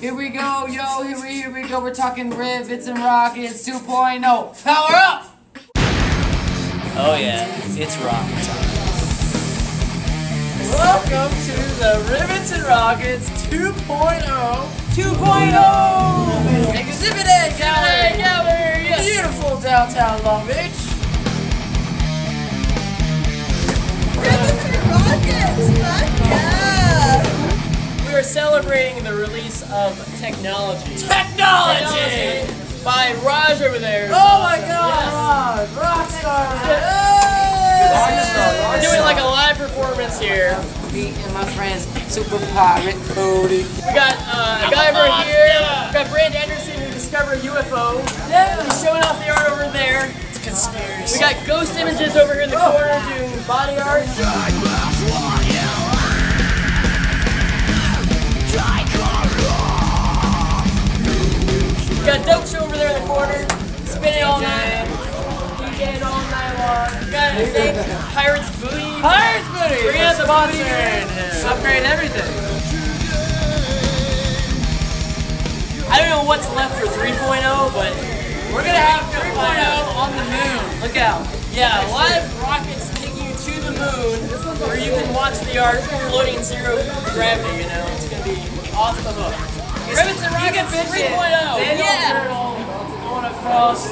Here we go, yo, here we go. We're talking Rivets and Rockets 2.0. Power up! Oh yeah, it's rocket time. Welcome to the Rivets and Rockets 2.0. 2.0! Exhibit A gallery! Yes. Beautiful downtown Long Beach. Rivets and Rockets! Fuck yeah! We are celebrating the release of Technology. Technology! By Rajh over there. Oh my god, Rajh! Rockstar! We're doing like a live performance here. Me and my friends, Supa Pirate Booty. We got a guy over here. We got Brand Anderson who discovered UFO. Yeah. He's showing off the art over there. It's a conspiracy. We got Ghost Images over here in the corner doing body art. We got Dopeshow over there in the corner, spinning all night. DJing all night long. We got Pirates Booty. Pirates Booty! Bring out the booty. Upgrade everything. I don't know what's left for 3.0, but We're gonna have 3.0 on the moon. Look out. yeah, live rockets taking you to the moon, where you can watch the art floating in zero gravity. You know, it's gonna be off the hook. Rivets and Rockets 3.0. Daniel Yeah. Turtle going across